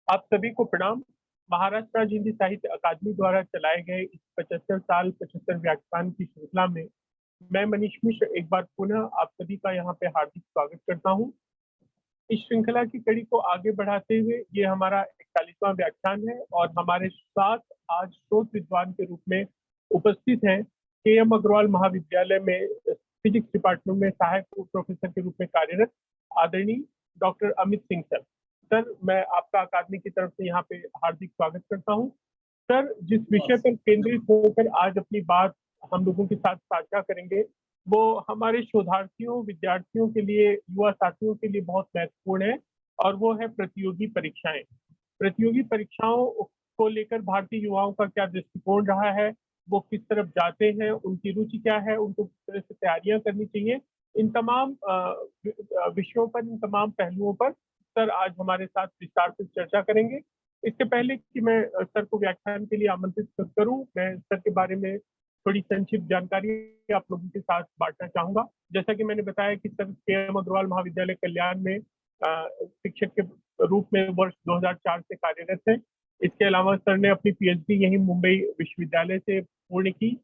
आप सभी को प्रणाम। महाराष्ट्र राज्य हिंदी साहित्य अकादमी द्वारा चलाए गए इस 75 साल 75 व्याख्यान की श्रृंखला में मैं मनीष मिश्र एक बार पुनः आप सभी का यहाँ पे हार्दिक स्वागत करता हूँ। इस श्रृंखला की कड़ी को आगे बढ़ाते हुए ये हमारा 41वां व्याख्यान है और हमारे साथ आज शोध विद्वान के रूप में उपस्थित हैं के.एम. अग्रवाल महाविद्यालय में फिजिक्स डिपार्टमेंट में सहायक प्रोफेसर के रूप में कार्यरत आदरणीय doctor Amit Singh sir. Sir, मैं आपका अकादमी की तरफ से यहाँ पे हार्दिक स्वागत करता हूँ। सर, जिस विषय पर केंद्रित होकर आज अपनी बात हम लोगों के साथ साझा करेंगे वो हमारे शोधार्थियों, विद्यार्थियों के लिए, युवा साथियों के लिए बहुत महत्वपूर्ण है और वो है प्रतियोगी परीक्षाएं। प्रतियोगी परीक्षाओं को लेकर भारतीय युवाओं का क्या दृष्टिकोण रहा है, वो किस तरफ जाते हैं, उनकी रुचि क्या है, उनको किस तरह से तैयारियां करनी चाहिए, इन तमाम विषयों पर, इन तमाम पहलुओं पर सर आज हमारे साथ विस्तार से चर्चा करेंगे। इससे पहले कि मैं सर को व्याख्यान के लिए आमंत्रित करूं, मैं सर के बारे में थोड़ी संक्षिप्त जानकारी आप लोगों के साथ बांटना चाहूंगा। जैसा कि मैंने बताया कि सर के.एम. अग्रवाल महाविद्यालय कल्याण में शिक्षक के रूप में वर्ष 2004 से कार्यरत है। इसके अलावा सर ने अपनी पीएचडी यहीं मुंबई विश्वविद्यालय से पूर्ण की।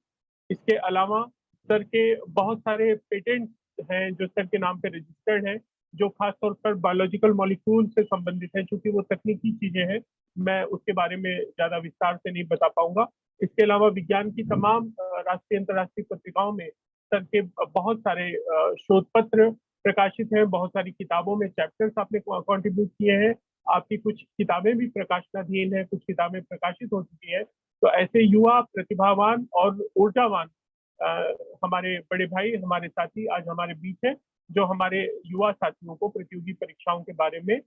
इसके अलावा सर के बहुत सारे पेटेंट हैं जो सर के नाम पे रजिस्टर्ड हैं, जो खासतौर पर बायोलॉजिकल मॉलिक्यूल से संबंधित है। चूंकि वो तकनीकी चीजें हैं, मैं उसके बारे में ज्यादा विस्तार से नहीं बता पाऊंगा। इसके अलावा विज्ञान की तमाम राष्ट्रीय अंतर्राष्ट्रीय पत्रिकाओं में सर के बहुत सारे शोध पत्र प्रकाशित हैं, बहुत सारी किताबों में चैप्टर्स आपने कंट्रीब्यूट किए हैं। आपकी कुछ किताबें भी प्रकाशनाधीन है, कुछ किताबें प्रकाशित हो चुकी हैं। तो ऐसे युवा, प्रतिभावान और ऊर्जावान हमारे बड़े भाई, हमारे साथी आज हमारे बीच हैं, जो हमारे युवा साथियों को प्रतियोगी परीक्षाओं के बारे में,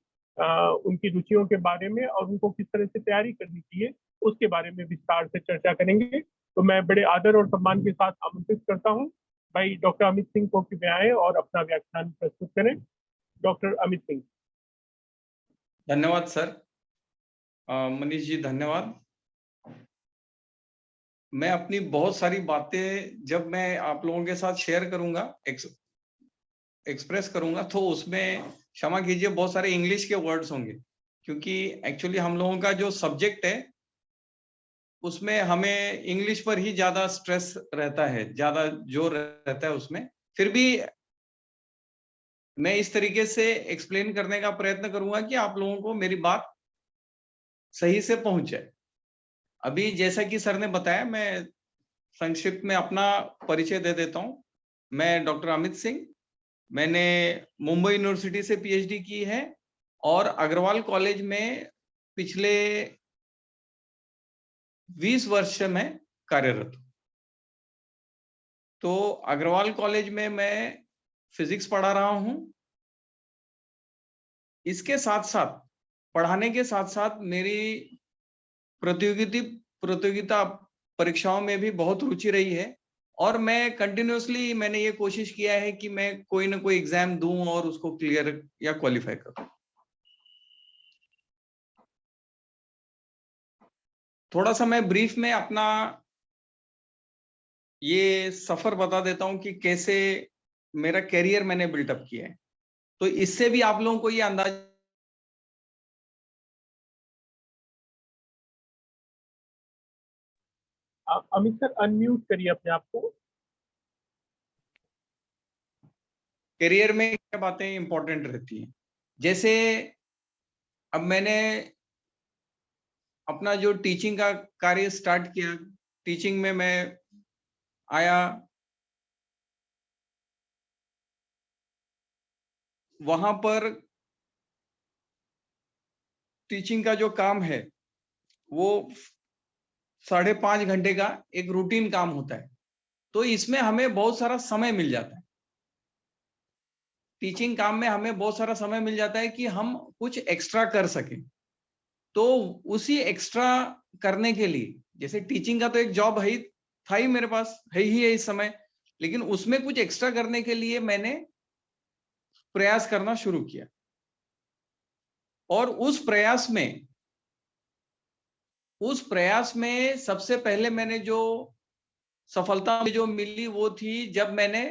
उनकी रुचियों के बारे में और उनको किस तरह से तैयारी करनी चाहिए उसके बारे में विस्तार से चर्चा करेंगे। तो मैं बड़े आदर और सम्मान के साथ आमंत्रित करता हूँ भाई डॉक्टर अमित सिंह को कि वे आए और अपना व्याख्यान प्रस्तुत करें। डॉक्टर अमित सिंह। धन्यवाद सर। मनीष जी धन्यवाद। मैं अपनी बहुत सारी बातें जब मैं आप लोगों के साथ शेयर करूंगा, एक्सप्रेस करूंगा, तो उसमें क्षमा कीजिए बहुत सारे इंग्लिश के वर्ड्स होंगे, क्योंकि एक्चुअली हम लोगों का जो सब्जेक्ट है उसमें हमें इंग्लिश पर ही ज्यादा स्ट्रेस रहता है, ज्यादा जोर रहता है उसमें। फिर भी मैं इस तरीके से एक्सप्लेन करने का प्रयत्न करूंगा कि आप लोगों को मेरी बात सही से पहुंच जाए। अभी जैसा कि सर ने बताया, मैं संक्षिप्त में अपना परिचय दे देता हूं। मैं डॉक्टर अमित सिंह, मैंने मुंबई यूनिवर्सिटी से पीएचडी की है और अग्रवाल कॉलेज में पिछले 20 वर्ष से मैं कार्यरत हूं। तो अग्रवाल कॉलेज में मैं फिजिक्स पढ़ा रहा हूं। इसके साथ साथ, पढ़ाने के साथ साथ मेरी प्रतियोगिता परीक्षाओं में भी बहुत रुचि रही है और मैं कंटिन्यूअसली मैंने ये कोशिश किया है कि मैं कोई ना कोई एग्जाम दूं और उसको क्लियर या क्वालिफाई करूं। थोड़ा सा मैं ब्रीफ में अपना ये सफर बता देता हूं कि कैसे मेरा कैरियर मैंने बिल्टअप किया है, तो इससे भी आप लोगों को ये अंदाजा। अमित सर, अनम्यूट करिए अपने आप को। करियर में क्या बातें इंपॉर्टेंट रहती हैं, जैसे अब मैंने अपना जो टीचिंग का कार्य स्टार्ट किया, टीचिंग में मैं आया, वहां पर टीचिंग का जो काम है वो 5.5 घंटे का एक रूटीन काम होता है। तो इसमें हमें बहुत सारा समय मिल जाता है, टीचिंग काम में हमें बहुत सारा समय मिल जाता है कि हम कुछ एक्स्ट्रा कर सकें। तो उसी एक्स्ट्रा करने के लिए, जैसे टीचिंग का तो एक जॉब है ही, था ही मेरे पास, है ही है इस समय, लेकिन उसमें कुछ एक्स्ट्रा करने के लिए मैंने प्रयास करना शुरू किया और उस प्रयास में सबसे पहले मैंने जो सफलता जो मिली वो थी जब मैंने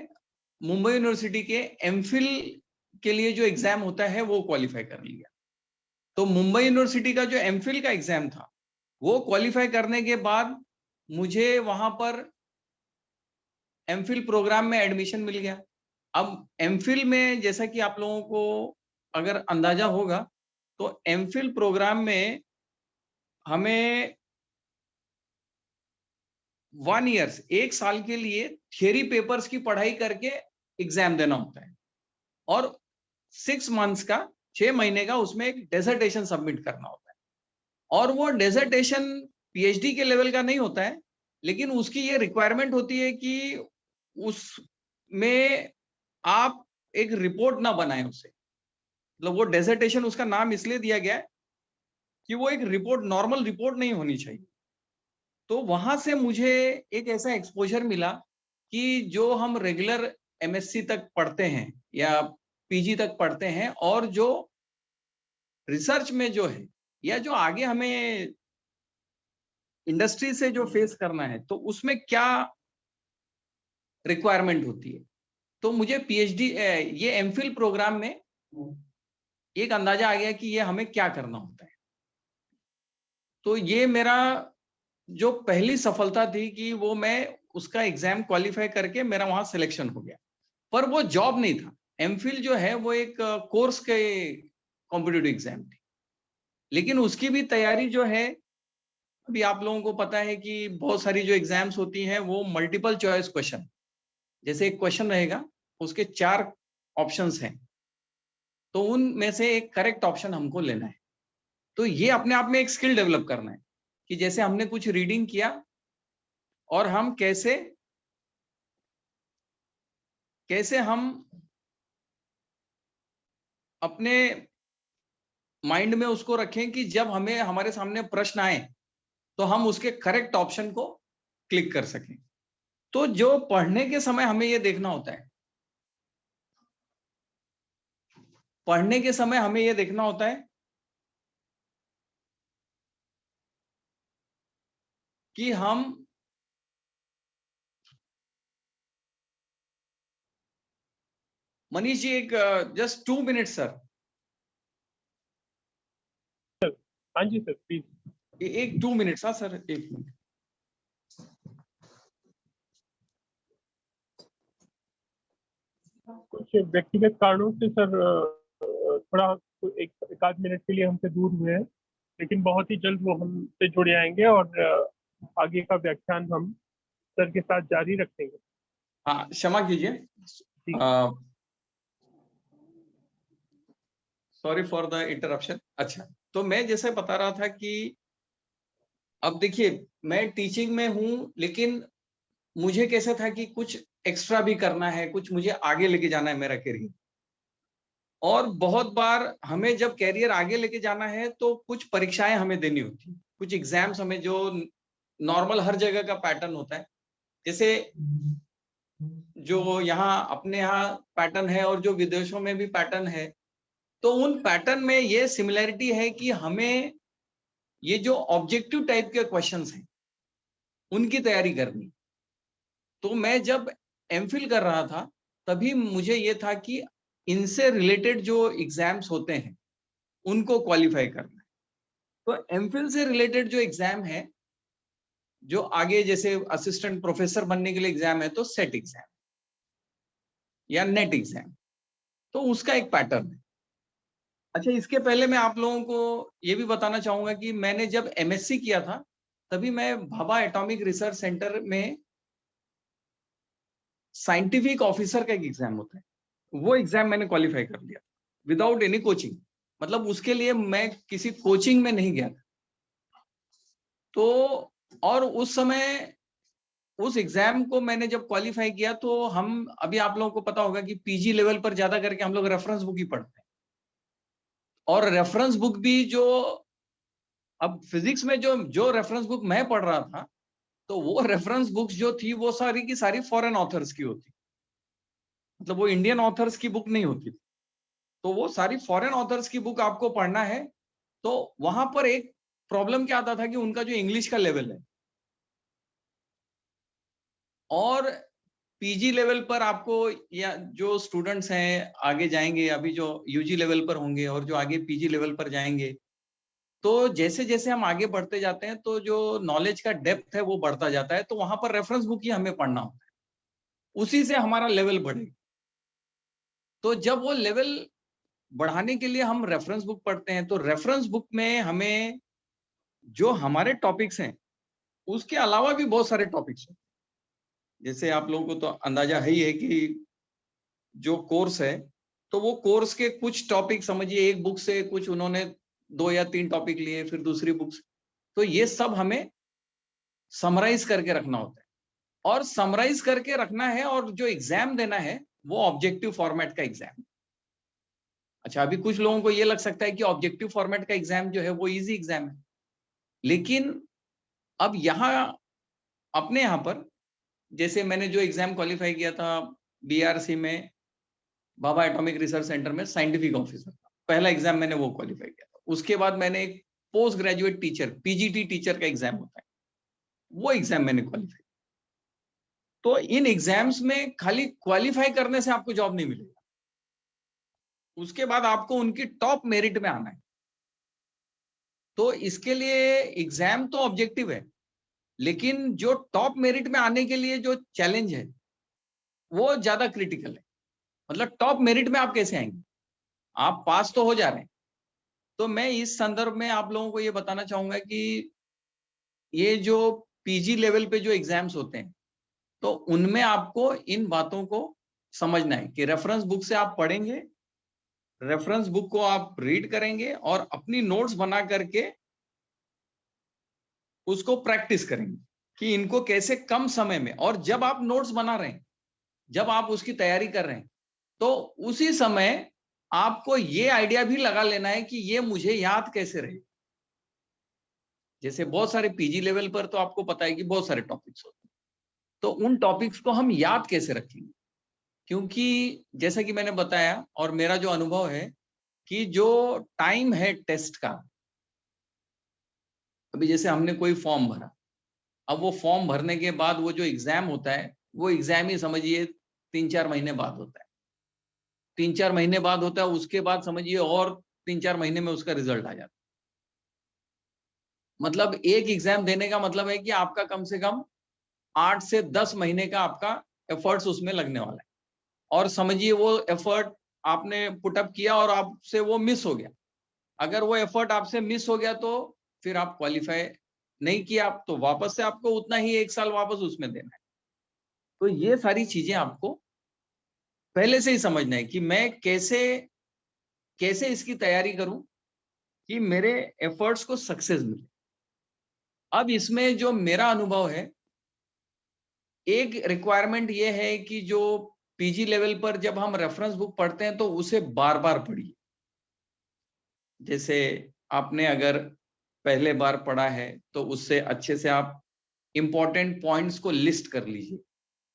मुंबई यूनिवर्सिटी के एमफिल के लिए जो एग्जाम होता है वो क्वालिफाई कर लिया। तो मुंबई यूनिवर्सिटी का जो एमफिल का एग्जाम था, वो क्वालिफाई करने के बाद मुझे वहां पर एमफिल प्रोग्राम में एडमिशन मिल गया। अब एमफिल में जैसा कि आप लोगों को अगर अंदाजा होगा, तो एमफिल प्रोग्राम में हमें 1 ईयर्स 1 साल के लिए थियरी पेपर्स की पढ़ाई करके एग्जाम देना होता है, और 6 मंथ्स का 6 महीने का उसमें एक डेजर्टेशन सबमिट करना होता है। और वो डेजर्टेशन पीएचडी के लेवल का नहीं होता है, लेकिन उसकी ये रिक्वायरमेंट होती है कि उसमें आप एक रिपोर्ट ना बनाएं उसे। मतलब वो डेजर्टेशन, उसका नाम इसलिए दिया गया है कि वो एक रिपोर्ट, नॉर्मल रिपोर्ट नहीं होनी चाहिए। तो वहां से मुझे एक ऐसा एक्सपोजर मिला कि जो हम रेगुलर एमएससी तक पढ़ते हैं या पीजी तक पढ़ते हैं, और जो रिसर्च में जो है, या जो आगे हमें इंडस्ट्री से जो फेस करना है, तो उसमें क्या रिक्वायरमेंट होती है। तो मुझे पीएचडी, ये एमफिल प्रोग्राम में एक अंदाजा आ गया कि ये हमें क्या करना होता है। तो ये मेरा जो पहली सफलता थी कि वो मैं उसका एग्जाम क्वालिफाई करके मेरा वहां सिलेक्शन हो गया, पर वो जॉब नहीं था। एमफिल जो है वो एक कोर्स के कॉम्पिटिटिव एग्जाम थी, लेकिन उसकी भी तैयारी जो है, अभी आप लोगों को पता है कि बहुत सारी जो एग्जाम्स होती हैं वो मल्टीपल चॉइस क्वेश्चन, जैसे एक क्वेश्चन रहेगा, उसके 4 ऑप्शंस हैं, तो उनमें से एक करेक्ट ऑप्शन हमको लेना है। तो ये अपने आप में एक स्किल डेवलप करना है कि जैसे हमने कुछ रीडिंग किया और हम कैसे हम अपने माइंड में उसको रखें कि जब हमें हमारे सामने प्रश्न आए तो हम उसके करेक्ट ऑप्शन को क्लिक कर सकें। तो जो पढ़ने के समय हमें ये देखना होता है, पढ़ने के समय हमें ये देखना होता है कि हम मनीष जी, एक जस्ट 2 मिनट सर। हाँ जी सर, प्लीज। एक 2 मिनट, हाँ सर, 1 मिनट। कुछ व्यक्तिगत कारणों से सर थोड़ा एक आध मिनट के लिए हमसे दूर हुए हैं, लेकिन बहुत ही जल्द वो हमसे जुड़ आएंगे और आगे का व्याख्यान हम सर के साथ जारी रखेंगे। हाँ, क्षमा कीजिए, ठीक। Sorry for the interruption. अच्छा, तो मैं जैसे बता रहा था कि अब देखिए, मैं टीचिंग में हूं, लेकिन मुझे कैसा था कि कुछ एक्स्ट्रा भी करना है, कुछ मुझे आगे लेके जाना है मेरा करियर। और बहुत बार हमें जब करियर आगे लेके जाना है तो कुछ परीक्षाएं हमें देनी होती हैं, कुछ एग्जाम्स हमें, जो नॉर्मल हर जगह का पैटर्न होता है, जैसे जो यहाँ अपने यहाँ पैटर्न है और जो विदेशों में भी पैटर्न है, तो उन पैटर्न में ये सिमिलैरिटी है कि हमें ये जो ऑब्जेक्टिव टाइप के क्वेश्चंस हैं उनकी तैयारी करनी। तो मैं जब एमफिल कर रहा था तभी मुझे ये था कि इनसे रिलेटेड जो एग्जाम्स होते हैं उनको क्वालिफाई करना है। तो एमफिल से रिलेटेड जो एग्जाम है, जो आगे जैसे असिस्टेंट प्रोफेसर बनने के लिए एग्जाम है, तो सेट एग्जाम या नेट एग्जाम, तो उसका एक पैटर्न है। अच्छा, इसके पहले मैं आप लोगों को ये भी बताना चाहूंगा कि मैंने जब एमएससी किया था तभी मैं भाभा एटॉमिक रिसर्च सेंटर में साइंटिफिक ऑफिसर का एक एग्जाम होता है, वो एग्जाम मैंने क्वालिफाई कर लिया विदाउट एनी कोचिंग। मतलब उसके लिए मैं किसी कोचिंग में नहीं गया था। तो और उस समय उस एग्जाम को मैंने जब क्वालिफाई किया, तो हम, अभी आप लोगों को पता होगा कि पीजी लेवल पर ज्यादा करके हम लोग रेफरेंस बुक ही पढ़ते हैं, और रेफरेंस बुक भी जो, अब फिजिक्स में जो जो रेफरेंस बुक मैं पढ़ रहा था, तो वो रेफरेंस बुक्स जो थी वो सारी की सारी फॉरेन ऑथर्स की होती, मतलब वो इंडियन ऑथर्स की बुक नहीं होती थी। तो वो सारी फॉरेन ऑथर्स की बुक आपको पढ़ना है। तो वहां पर एक प्रॉब्लम क्या आता था कि उनका जो इंग्लिश का लेवल है, और पीजी लेवल पर आपको, या जो स्टूडेंट्स हैं आगे जाएंगे, अभी जो यूजी लेवल पर होंगे और जो आगे पीजी लेवल पर जाएंगे, तो जैसे जैसे हम आगे बढ़ते जाते हैं तो जो नॉलेज का डेप्थ है वो बढ़ता जाता है, तो वहां पर रेफरेंस बुक ही हमें पढ़ना होता है, उसी से हमारा लेवल बढ़ेगा। तो जब वो लेवल बढ़ाने के लिए हम रेफरेंस बुक पढ़ते हैं, तो रेफरेंस बुक में हमें जो हमारे टॉपिक्स हैं उसके अलावा भी बहुत सारे टॉपिक्स हैं। जैसे आप लोगों को तो अंदाजा है ही है कि जो कोर्स है, तो वो कोर्स के कुछ टॉपिक समझिए एक बुक से, कुछ उन्होंने 2 या 3 टॉपिक लिए, फिर दूसरी बुक से। तो ये सब हमें समराइज करके रखना होता है, और समराइज करके रखना है, और जो एग्जाम देना है वो ऑब्जेक्टिव फॉर्मेट का एग्जाम। अच्छा, अभी कुछ लोगों को ये लग सकता है कि ऑब्जेक्टिव फॉर्मेट का एग्जाम जो है वो इजी एग्जाम है, लेकिन अब यहाँ अपने यहाँ पर, जैसे मैंने जो एग्जाम क्वालिफाई किया था बीआरसी में, बाबा एटॉमिक रिसर्च सेंटर में साइंटिफिक ऑफिसर, पहला एग्जाम मैंने वो क्वालिफाई किया था। उसके बाद मैंने एक post graduate teacher, PGT teacher का एग्जाम होता है, वो एग्जाम मैंने क्वालिफाई। तो इन एग्जाम्स में खाली क्वालिफाई करने से आपको जॉब नहीं मिलेगा, उसके बाद आपको उनकी टॉप मेरिट में आना है। तो इसके लिए एग्जाम तो ऑब्जेक्टिव है, लेकिन जो टॉप मेरिट में आने के लिए जो चैलेंज है वो ज्यादा क्रिटिकल है। मतलब टॉप मेरिट में आप कैसे आएंगे, आप पास तो हो जा रहे हैं। तो मैं इस संदर्भ में आप लोगों को ये बताना चाहूंगा कि ये जो पीजी लेवल पे जो एग्जाम्स होते हैं, तो उनमें आपको इन बातों को समझना है कि रेफरेंस बुक से आप पढ़ेंगे, रेफरेंस बुक को आप रीड करेंगे और अपनी नोट्स बना करके उसको प्रैक्टिस करेंगे कि इनको कैसे कम समय में, और जब आप नोट्स बना रहे हैं, जब आप उसकी तैयारी कर रहे हैं, तो उसी समय आपको ये आइडिया भी लगा लेना है कि ये मुझे याद कैसे रहे। जैसे बहुत सारे पीजी लेवल पर तो आपको पता है कि बहुत सारे टॉपिक्स होते हैं, तो उन टॉपिक्स को हम याद कैसे रखेंगे, क्योंकि जैसा कि मैंने बताया और मेरा जो अनुभव है कि जो टाइम है टेस्ट का, अभी जैसे हमने कोई फॉर्म भरा, अब वो फॉर्म भरने के बाद वो जो एग्जाम होता है, वो एग्जाम ही समझिए 3-4 महीने बाद होता है, 3-4 महीने बाद होता है, उसके बाद समझिए और 3-4 महीने में उसका रिजल्ट आ जाता है। मतलब एक एग्जाम देने का मतलब है कि आपका कम से कम 8 से 10 महीने का आपका एफर्ट्स उसमें लगने वाला है, और समझिए वो एफर्ट आपने पुटअप किया और आपसे वो मिस हो गया। अगर वो एफर्ट आपसे मिस हो गया तो फिर आप क्वालिफाई नहीं किया, आप तो वापस से आपको उतना ही 1 साल वापस उसमें देना है। तो ये सारी चीजें आपको पहले से ही समझना है कि मैं कैसे कैसे इसकी तैयारी करूं कि मेरे एफर्ट्स को सक्सेस मिले। अब इसमें जो मेरा अनुभव है, एक रिक्वायरमेंट ये है कि जो पीजी लेवल पर जब हम रेफरेंस बुक पढ़ते हैं तो उसे बार बार पढ़िए। जैसे आपने अगर पहले बार पढ़ा है तो उससे अच्छे से आप इंपॉर्टेंट पॉइंट्स को लिस्ट कर लीजिए,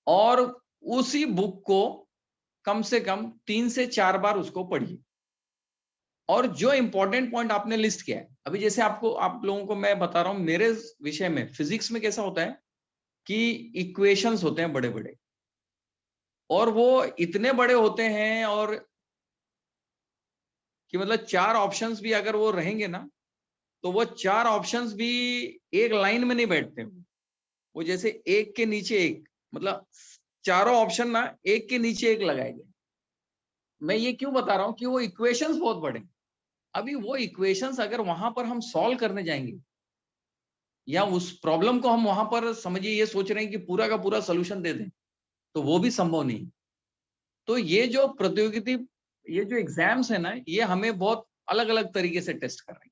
और उसी बुक को कम से कम 3 से 4 बार उसको पढ़िए। और जो इंपॉर्टेंट पॉइंट आपने लिस्ट किया है, अभी जैसे आप लोगों को मैं बता रहा हूं, मेरे विषय में फिजिक्स में कैसा होता है कि इक्वेशंस होते हैं बड़े बड़े, और वो इतने बड़े होते हैं, और कि मतलब 4 ऑप्शंस भी अगर वो रहेंगे ना, तो वो 4 ऑप्शंस भी एक लाइन में नहीं बैठते, वो जैसे एक के नीचे एक, मतलब चारों ऑप्शन ना एक के नीचे एक लगाए गए। मैं ये क्यों बता रहा हूं कि वो इक्वेशंस बहुत बड़े हैं। अभी वो इक्वेशंस अगर वहां पर हम सॉल्व करने जाएंगे, या उस प्रॉब्लम को हम वहां पर समझिए ये सोच रहे हैं कि पूरा का पूरा सोल्यूशन दे दें, तो वो भी संभव नहीं। तो ये जो प्रतियोगिता, ये जो एग्जाम्स है ना, ये हमें बहुत अलग अलग तरीके से टेस्ट कर रहे हैं।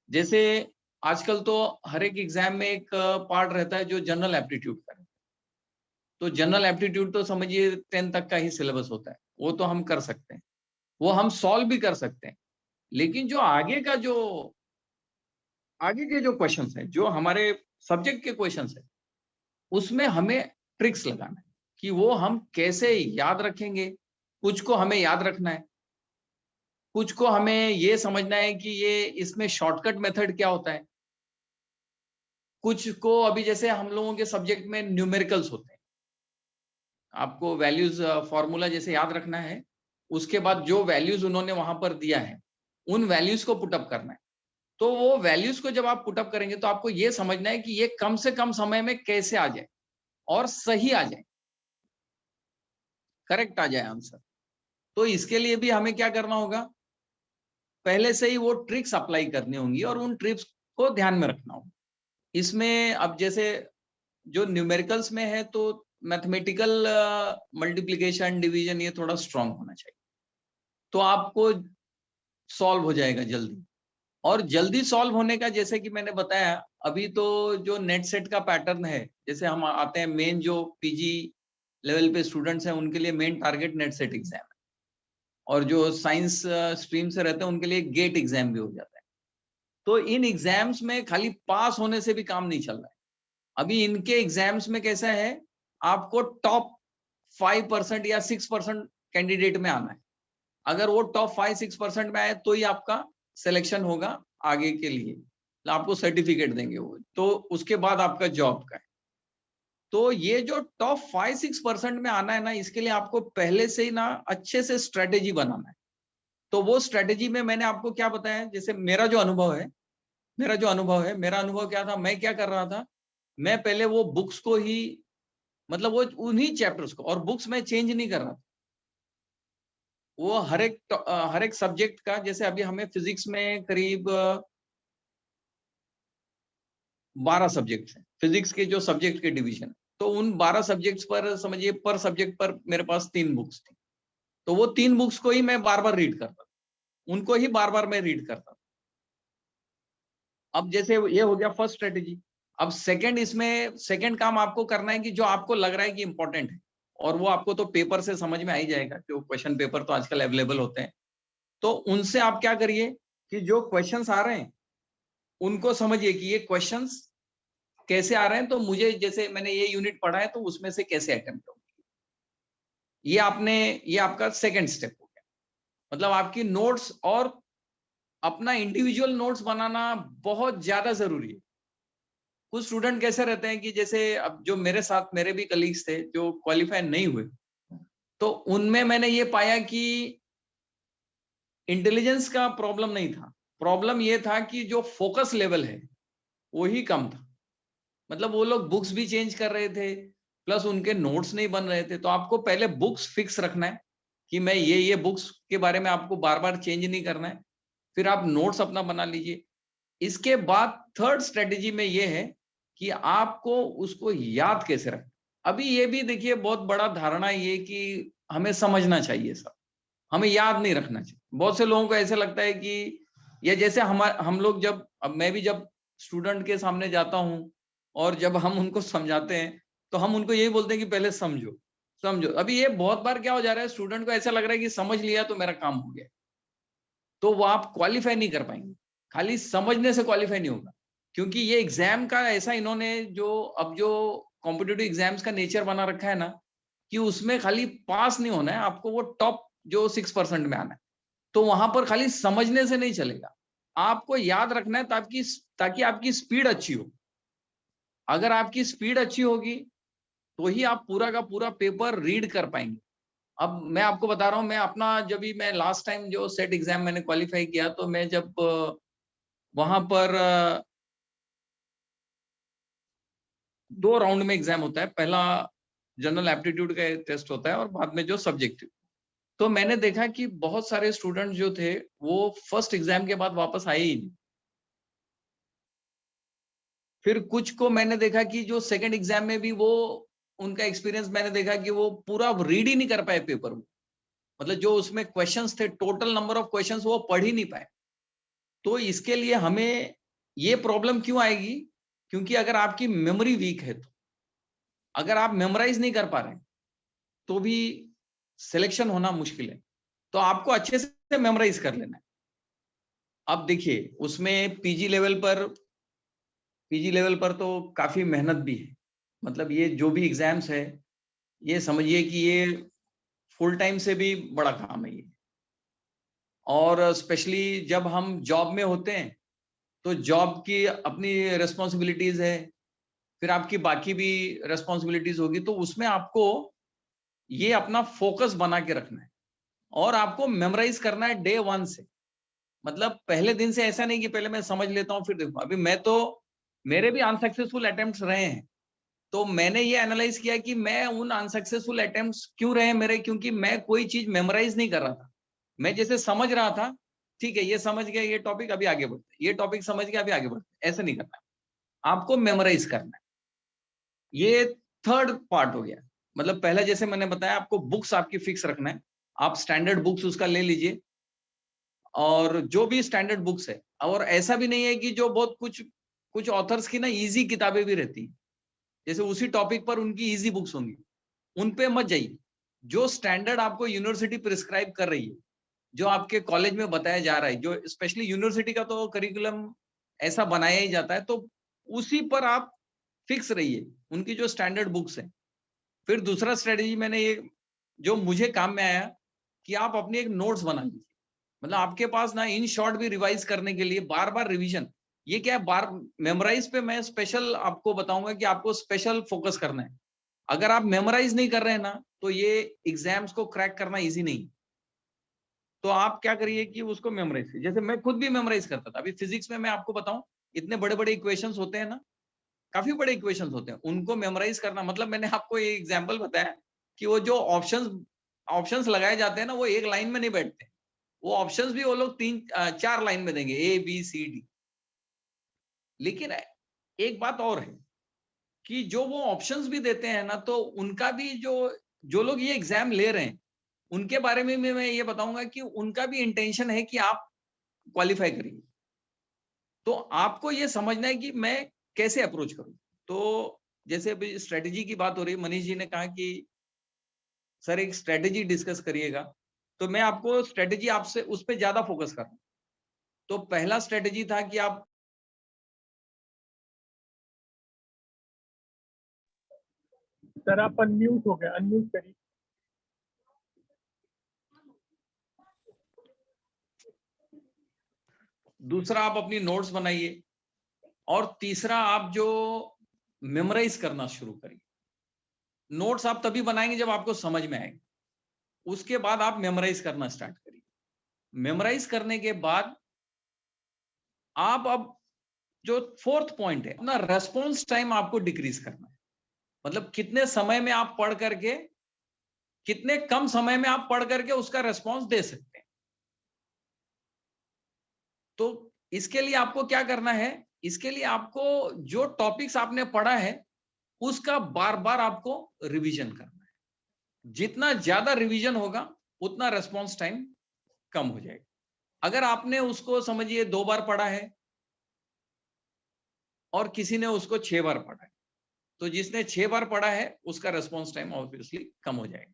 जैसे आजकल तो हर एक एग्जाम में एक पार्ट रहता है जो जनरल एप्टीट्यूड का है। तो जनरल एप्टीट्यूड तो समझिए 10 तक का ही सिलेबस होता है, वो तो हम कर सकते हैं, वो हम सॉल्व भी कर सकते हैं। लेकिन जो आगे के जो क्वेश्चंस हैं, जो हमारे सब्जेक्ट के क्वेश्चंस हैं, उसमें हमें ट्रिक्स लगाना है कि वो हम कैसे याद रखेंगे। कुछ को हमें याद रखना है, कुछ को हमें ये समझना है कि ये इसमें शॉर्टकट मेथड क्या होता है। कुछ को, अभी जैसे हम लोगों के सब्जेक्ट में न्यूमेरिकल्स होते हैं, आपको वैल्यूज फॉर्मूला जैसे याद रखना है, उसके बाद जो वैल्यूज उन्होंने वहां पर दिया है उन वैल्यूज को पुटअप करना है। तो वो वैल्यूज को जब आप पुटअप करेंगे तो आपको ये समझना है कि ये कम से कम समय में कैसे आ जाए और सही आ जाए, करेक्ट आ जाए आंसर। तो इसके लिए भी हमें क्या करना होगा, पहले से ही वो ट्रिक्स अप्लाई करनी होंगी और उन ट्रिक्स को ध्यान में रखना होगा। इसमें अब जैसे जो न्यूमेरिकल्स में है तो मैथमेटिकल मल्टीप्लिकेशन डिवीजन ये थोड़ा स्ट्रांग होना चाहिए, तो आपको सॉल्व हो जाएगा जल्दी। और जल्दी सॉल्व होने का जैसे कि मैंने बताया, अभी तो जो नेट सेट का पैटर्न है, जैसे हम आते हैं मेन जो पीजी लेवल पे स्टूडेंट्स हैं उनके लिए main target net set exam है, और जो साइंस स्ट्रीम से रहते हैं उनके लिए गेट एग्जाम भी हो जाता है। तो इन एग्जाम्स में खाली पास होने से भी काम नहीं चल रहा है। अभी इनके एग्जाम्स में कैसा है, आपको टॉप 5% या 6% कैंडिडेट में आना है। अगर वो टॉप 5-6% में आए तो ही आपका सिलेक्शन होगा आगे के लिए, आपको सर्टिफिकेट देंगे वो, तो उसके बाद आपका जॉब का है। तो ये जो टॉप 5-6% में आना है ना, इसके लिए आपको पहले से ही ना अच्छे से स्ट्रेटेजी बनाना है। तो वो स्ट्रेटेजी में मैंने आपको क्या बताया, जैसे मेरा अनुभव क्या था, मैं क्या कर रहा था, मैं पहले वो बुक्स को ही, मतलब वो उन्हीं चैप्टर्स को, और बुक्स में चेंज नहीं कर रहा था। वो हर एक सब्जेक्ट का, जैसे अभी हमें फिजिक्स में करीब 12 सब्जेक्ट्स हैं, फिजिक्स के जो सब्जेक्ट के डिवीजन, तो उन 12 सब्जेक्ट्स पर समझिए पर सब्जेक्ट पर मेरे पास 3 बुक्स थी, तो वो 3 बुक्स को ही मैं बार-बार रीड करता था, उनको ही बार-बार मैं रीड करता था। अब जैसे ये हो गया फर्स्ट स्ट्रेटेजी। अब सेकंड काम आपको करना है कि जो आपको लग रहा है कि इंपॉर्टेंट है, और वो आपको तो पेपर से समझ में आ ही जाएगा, जो क्वेश्चन पेपर तो आजकल अवेलेबल होते हैं। तो उनसे आप क्या करिए कि जो क्वेश्चंस आ रहे हैं उनको समझिए कि ये क्वेश्चंस कैसे आ रहे हैं, तो मुझे जैसे मैंने ये यूनिट पढ़ा है तो उसमें से कैसे अटेम्प्ट होगा। ये आपका सेकंड स्टेप हो गया। मतलब आपकी नोट्स और अपना इंडिविजुअल नोट्स बनाना बहुत ज्यादा जरूरी है। कुछ स्टूडेंट कैसे रहते हैं कि जैसे अब जो मेरे साथ मेरे भी कलीग्स थे जो क्वालिफाई नहीं हुए, तो उनमें मैंने ये पाया कि इंटेलिजेंस का प्रॉब्लम नहीं था, प्रॉब्लम ये था कि जो फोकस लेवल है वो ही कम था। मतलब वो लोग बुक्स भी चेंज कर रहे थे, प्लस उनके नोट्स नहीं बन रहे थे। तो आपको पहले बुक्स फिक्स रखना है कि मैं ये बुक्स के बारे में आपको बार बार चेंज नहीं करना है, फिर आप नोट्स अपना बना लीजिए। इसके बाद थर्ड स्ट्रेटेजी में ये है कि आपको उसको याद कैसे रखें। अभी ये भी देखिए बहुत बड़ा धारणा ये कि हमें समझना चाहिए सब, हमें याद नहीं रखना चाहिए। बहुत से लोगों को ऐसे लगता है कि, या जैसे हम लोग जब, अब मैं भी जब स्टूडेंट के सामने जाता हूँ और जब हम उनको समझाते हैं तो हम उनको यही बोलते हैं कि पहले समझो समझो। अभी ये बहुत बार क्या हो जा रहा है, स्टूडेंट को ऐसा लग रहा है कि समझ लिया तो मेरा काम हो गया, तो वो आप क्वालिफाई नहीं कर पाएंगे। खाली समझने से क्वालिफाई नहीं होगा, क्योंकि ये एग्जाम का ऐसा इन्होंने जो कॉम्पिटिटिव एग्जाम्स का नेचर बना रखा है ना, कि उसमें खाली पास नहीं होना है, आपको वो टॉप जो 6% में आना है। तो वहां पर खाली समझने से नहीं चलेगा, आपको याद रखना है ताकि आपकी स्पीड अच्छी हो। अगर आपकी स्पीड अच्छी होगी तो ही आप पूरा का पूरा पेपर रीड कर पाएंगे। अब मैं आपको बता रहा हूँ, मैं अपना जब भी मैं लास्ट टाइम जो सेट एग्जाम मैंने क्वालिफाई किया, तो मैं जब वहां पर 2 राउंड में एग्जाम होता है, पहला जनरल एप्टीट्यूड का टेस्ट होता है और बाद में जो सब्जेक्टिव। तो मैंने देखा कि बहुत सारे स्टूडेंट जो थे वो फर्स्ट एग्जाम के बाद वापस आए ही नहीं। फिर कुछ को मैंने देखा कि जो सेकंड एग्जाम में भी वो, उनका एक्सपीरियंस मैंने देखा कि वो पूरा रीड ही नहीं कर पाए पेपर में। मतलब जो उसमें क्वेश्चंस थे, टोटल नंबर ऑफ क्वेश्चंस वो पढ़ ही नहीं पाए। तो इसके लिए हमें ये प्रॉब्लम क्यों आएगी, क्योंकि अगर आपकी मेमोरी वीक है, तो अगर आप मेमोराइज नहीं कर पा रहे तो भी सिलेक्शन होना मुश्किल है। तो आपको अच्छे से मेमोराइज कर लेना है। अब देखिए उसमें पीजी लेवल पर तो काफी मेहनत भी है। मतलब ये जो भी एग्जाम्स है, ये समझिए कि ये फुल टाइम से भी बड़ा काम है ये। और स्पेशली जब हम जॉब में होते हैं तो जॉब की अपनी रिस्पॉन्सिबिलिटीज है, फिर आपकी बाकी भी रिस्पॉन्सिबिलिटीज होगी, तो उसमें आपको ये अपना फोकस बना के रखना है और आपको मेमोराइज करना है डे 1 से। मतलब पहले दिन से ऐसा नहीं कि पहले मैं समझ लेता हूँ फिर देखूँ। अभी मैं तो, मेरे भी अनसक्सेसफुल अटेम्प्ट्स रहे हैं, तो मैंने ये एनालाइज किया कि मैं उन अनसक्सेसफुल अटेम्प्ट्स क्यों रहे मेरे, क्योंकि मैं कोई चीज मेमोराइज नहीं कर रहा था। मैं जैसे समझ रहा था, ठीक है ये समझ गया ये टॉपिक, अभी आगे बढ़ते, ये टॉपिक समझ गया अभी आगे बढ़ते, ऐसा नहीं करना, आपको मेमोराइज करना है। ये थर्ड पार्ट हो गया। मतलब पहला जैसे मैंने बताया, आपको बुक्स आपकी फिक्स रखना है, आप स्टैंडर्ड बुक्स उसका ले लीजिए, और जो भी स्टैंडर्ड बुक्स है, और ऐसा भी नहीं है कि जो बहुत कुछ ऑथर्स की ना इजी किताबें भी रहती हैं, जैसे उसी टॉपिक पर उनकी इजी बुक्स होंगी, उन पे मत जाइए। जो स्टैंडर्ड आपको यूनिवर्सिटी प्रिस्क्राइब कर रही है, जो आपके कॉलेज में बताया जा रहा है, जो स्पेशली यूनिवर्सिटी का तो करिकुलम ऐसा बनाया ही जाता है, तो उसी पर आप फिक्स रहिए, उनकी जो स्टैंडर्ड बुक्स है। फिर दूसरा स्ट्रेटेजी मैंने ये, जो मुझे काम में आया, कि आप अपनी एक नोट्स बना लीजिए। मतलब आपके पास ना इन शॉर्ट भी रिवाइज करने के लिए बार बार रिवीजन, ये क्या है, बार मेमोराइज पे मैं स्पेशल आपको बताऊंगा कि आपको स्पेशल फोकस करना है। अगर आप मेमोराइज नहीं कर रहे हैं ना, तो ये एग्जाम्स को क्रैक करना इजी नहीं। तो आप क्या करिए कि उसको मेमोराइज कीजिए। जैसे मैं खुद भी मेमोराइज करता था। अभी फिजिक्स में मैं आपको बताऊं, इतने बड़े बड़े इक्वेशंस होते हैं ना, काफी बड़े इक्वेशंस होते हैं, उनको मेमोराइज करना, मतलब मैंने आपको एक एग्जांपल बताया कि वो जो ऑप्शंस ऑप्शंस लगाए जाते हैं ना, वो एक लाइन में नहीं बैठते, वो ऑप्शंस भी वो लोग 3-4 लाइन में देंगे, ए बी सी डी। लेकिन एक बात और है कि जो वो ऑप्शंस भी देते हैं ना, तो उनका भी जो जो लोग ये एग्जाम ले रहे हैं, उनके बारे में भी मैं ये बताऊंगा कि उनका भी इंटेंशन है कि आप क्वालिफाई करिए। तो आपको ये समझना है कि मैं कैसे अप्रोच करूं। तो जैसे अभी स्ट्रेटेजी की बात हो रही है, मनीष जी ने कहा कि सर एक स्ट्रेटेजी डिस्कस करिएगा, तो मैं आपको स्ट्रेटेजी आपसे उस पर ज्यादा फोकस कर रहा हूं। तो पहला स्ट्रेटेजी था कि आप, सर आप अनम्यूट हो गए, अनम्यूट करिए। दूसरा आप अपनी नोट्स बनाइए, और तीसरा आप जो मेमोराइज करना शुरू करिए। नोट्स आप तभी बनाएंगे जब आपको समझ में आएगा, उसके बाद आप मेमोराइज करना स्टार्ट करिए। मेमोराइज करने के बाद आप अब जो फोर्थ पॉइंट है, अपना रेस्पॉन्स टाइम आपको डिक्रीज करना है। मतलब कितने समय में आप पढ़ करके, कितने कम समय में आप पढ़ करके उसका रेस्पॉन्स दे सकते हैं। तो इसके लिए आपको क्या करना है, इसके लिए आपको जो टॉपिक्स आपने पढ़ा है उसका बार बार आपको रिवीजन करना है। जितना ज्यादा रिवीजन होगा, उतना रेस्पॉन्स टाइम कम हो जाएगा। अगर आपने उसको समझिए 2 बार पढ़ा है और किसी ने उसको 6 बार पढ़ा है, तो जिसने 6 बार पढ़ा है उसका रेस्पॉन्स टाइम ऑब्वियसली कम हो जाएगा।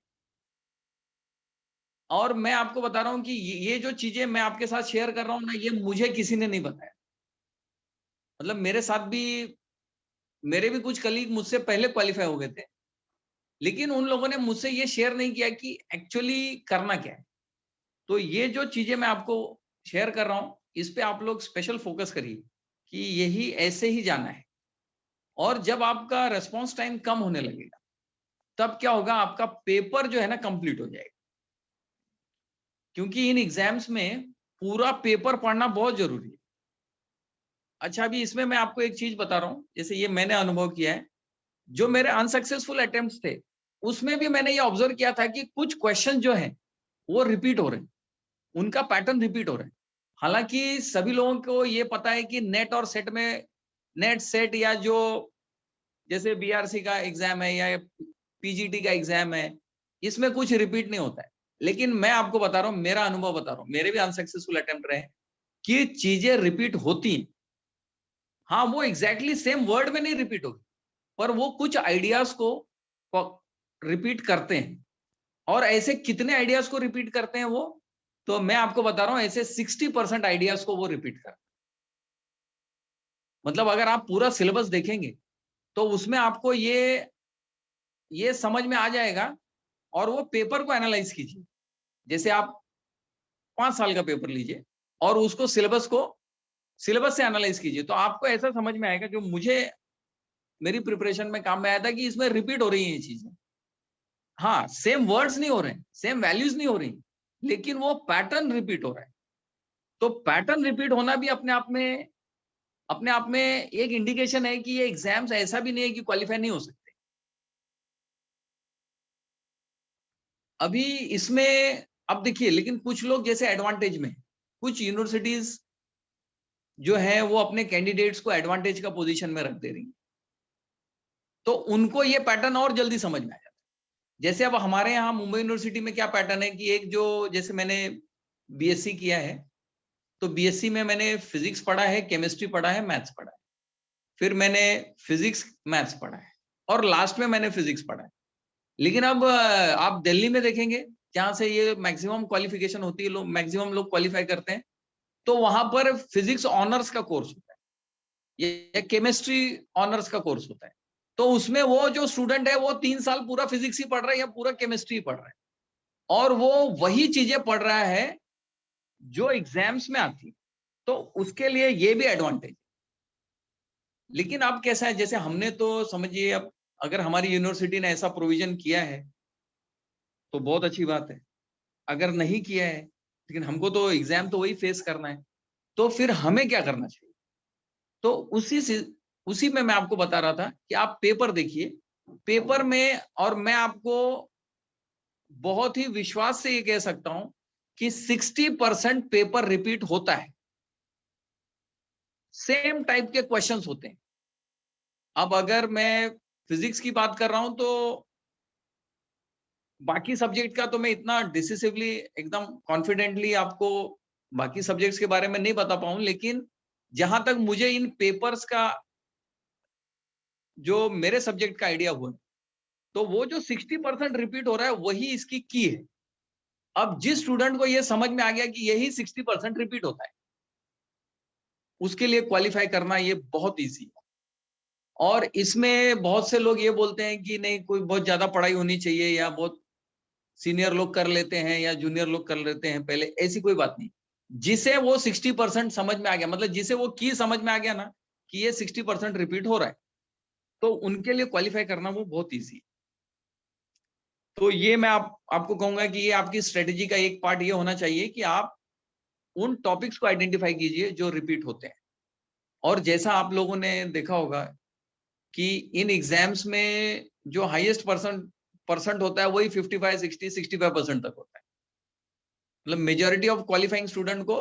और मैं आपको बता रहा हूं कि ये जो चीजें मैं आपके साथ शेयर कर रहा हूं ना, ये मुझे किसी ने नहीं बताया। मतलब मेरे साथ भी, मेरे भी कुछ कलीग मुझसे पहले क्वालिफाई हो गए थे, लेकिन उन लोगों ने मुझसे ये शेयर नहीं किया कि एक्चुअली करना क्या है। तो ये जो चीजें मैं आपको शेयर कर रहा हूं, इस पे आप लोग स्पेशल फोकस करिए कि यही ऐसे ही जाना है। और जब आपका रेस्पॉन्स टाइम कम होने लगेगा, तब क्या होगा, आपका पेपर जो है ना कंप्लीट हो जाएगा। क्योंकि इन एग्जाम्स में पूरा पेपर पढ़ना बहुत जरूरी है। अच्छा, अभी इसमें मैं आपको एक चीज बता रहा हूं, जैसे ये मैंने अनुभव किया है, जो मेरे अनसक्सेसफुल अटेम्प्ट्स थे, उसमें भी मैंने ये ऑब्जर्व किया था कि कुछ क्वेश्चन जो है वो रिपीट हो रहे हैं, उनका पैटर्न रिपीट हो रहा है। हालांकि सभी लोगों को ये पता है कि नेट और सेट में, नेट सेट या जो जैसे बीआरसी का एग्जाम है या पीजीटी का एग्जाम है, इसमें कुछ रिपीट नहीं होता है। लेकिन मैं आपको बता रहा हूँ, मेरा अनुभव बता रहा हूँ, मेरे भी अनसक्सेसफुल अटेम्प्ट रहे कि चीजें रिपीट होती हैं। हाँ, वो एग्जैक्टली सेम वर्ड में नहीं रिपीट होगी, पर वो कुछ आइडियाज को रिपीट करते हैं। और ऐसे कितने आइडियाज को रिपीट करते हैं वो, तो मैं आपको बता रहा हूं, ऐसे 60% आइडियाज को वो रिपीट करते हैं। मतलब अगर आप पूरा सिलेबस देखेंगे, तो उसमें आपको ये समझ में आ जाएगा। और वो पेपर को एनालाइज कीजिए। जैसे आप 5 साल का पेपर लीजिए और उसको सिलेबस से एनालाइज कीजिए, तो आपको ऐसा समझ में आएगा, जो मुझे मेरी प्रिपरेशन में काम में आया था, कि इसमें रिपीट हो रही है ये चीजें। हाँ, सेम वर्ड्स नहीं हो रहे हैं, सेम वैल्यूज नहीं हो रही, लेकिन वो पैटर्न रिपीट हो रहा है। तो पैटर्न रिपीट होना भी अपने आप में एक इंडिकेशन है कि ये एग्जाम्स ऐसा भी नहीं है कि क्वालिफाई नहीं हो सकते। अभी इसमें अब देखिए, लेकिन कुछ लोग जैसे एडवांटेज में, कुछ यूनिवर्सिटीज जो है वो अपने कैंडिडेट्स को एडवांटेज का पोजीशन में रख दे रही हैं, तो उनको ये पैटर्न और जल्दी समझ में आ जाता है। जैसे अब हमारे यहाँ मुंबई यूनिवर्सिटी में क्या पैटर्न है कि एक जो, जैसे मैंने बीएससी किया है, तो बीएससी में मैंने फिजिक्स पढ़ा है, केमिस्ट्री पढ़ा है, मैथ्स पढ़ा है, फिर मैंने फिजिक्स मैथ्स पढ़ा है, और लास्ट में मैंने फिजिक्स पढ़ा है। लेकिन अब आप दिल्ली में देखेंगे, जहां से ये मैक्सिमम क्वालिफिकेशन होती है, लोग मैक्सिमम लोग क्वालिफाई करते हैं, तो वहां पर फिजिक्स ऑनर्स का कोर्स होता है या केमिस्ट्री ऑनर्स का कोर्स होता है। तो उसमें वो जो स्टूडेंट है वो 3 साल पूरा फिजिक्स ही पढ़ रहा है या पूरा केमिस्ट्री पढ़ रहा है, और वो वही चीजें पढ़ रहा है जो एग्जाम्स में आती है, तो उसके लिए ये भी एडवांटेज। लेकिन अब कैसा है, जैसे हमने तो समझिए, अब अगर हमारी यूनिवर्सिटी ने ऐसा प्रोविजन किया है तो बहुत अच्छी बात है, अगर नहीं किया है, लेकिन हमको तो एग्जाम तो वही फेस करना है, तो फिर हमें क्या करना चाहिए? तो उसी में मैं आपको बता रहा था कि आप पेपर देखिए, पेपर में, और मैं आपको बहुत ही विश्वास से ये कह सकता हूं कि 60% पेपर रिपीट होता है, सेम टाइप के क्वेश्चंस होते हैं। अब अगर मैं फिजिक्स की बात कर रहा हूं, तो बाकी सब्जेक्ट का तो मैं इतना डिसिसिवली, एकदम कॉन्फिडेंटली आपको बाकी सब्जेक्ट्स के बारे में नहीं बता पाऊं, लेकिन जहां तक मुझे इन पेपर्स का, जो मेरे सब्जेक्ट का आइडिया हुआ, तो वो जो 60% रिपीट हो रहा है वही इसकी की है। अब जिस स्टूडेंट को ये समझ में आ गया कि यही 60% रिपीट होता है, उसके लिए क्वालिफाई करना ये बहुत ईजी है। और इसमें बहुत से लोग ये बोलते हैं कि नहीं, कोई बहुत ज्यादा पढ़ाई होनी चाहिए, या बहुत सीनियर लोग कर लेते हैं या जूनियर लोग कर लेते हैं पहले, ऐसी कोई बात नहीं। जिसे वो 60% समझ में आ गया, मतलब जिसे वो की समझ में आ गया ना कि ये 60% रिपीट हो रहा है, तो उनके लिए क्वालिफाई करना वो बहुत ईजी है। तो ये मैं आपको कहूंगा कि ये आपकी स्ट्रेटेजी का एक पार्ट ये होना चाहिए कि आप उन टॉपिक्स को आइडेंटिफाई कीजिए जो रिपीट होते हैं। और जैसा आप लोगों ने देखा होगा कि इन एग्जाम्स में जो हाईएस्ट परसेंट होता है वही 55, 60, 65% तक होता है। मतलब मेजॉरिटी ऑफ क्वालिफाइंग स्टूडेंट को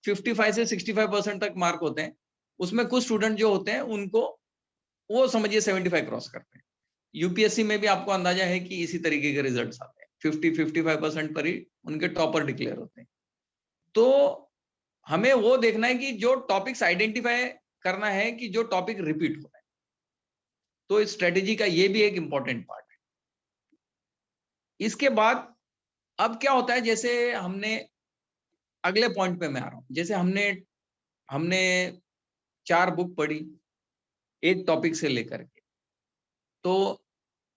55 से 65% तक मार्क होते हैं। उसमें कुछ स्टूडेंट जो होते हैं उनको, वो समझिए 75 क्रॉस करते हैं। यूपीएससी में भी आपको अंदाजा है कि इसी तरीके के रिजल्ट्स आते हैं, 50-55% पर ही उनके टॉपर डिक्लेयर होते हैं। तो हमें वो देखना है कि जो टॉपिक्स आइडेंटिफाई करना है कि जो टॉपिक रिपीट हो रहा है, तो इस स्ट्रेटेजी का ये भी एक इंपॉर्टेंट पार्ट है। इसके बाद अब क्या होता है, जैसे हमने, अगले पॉइंट पे मैं आ रहा हूं, जैसे हमने हमने 4 बुक पढ़ी एक टॉपिक से लेकर के, तो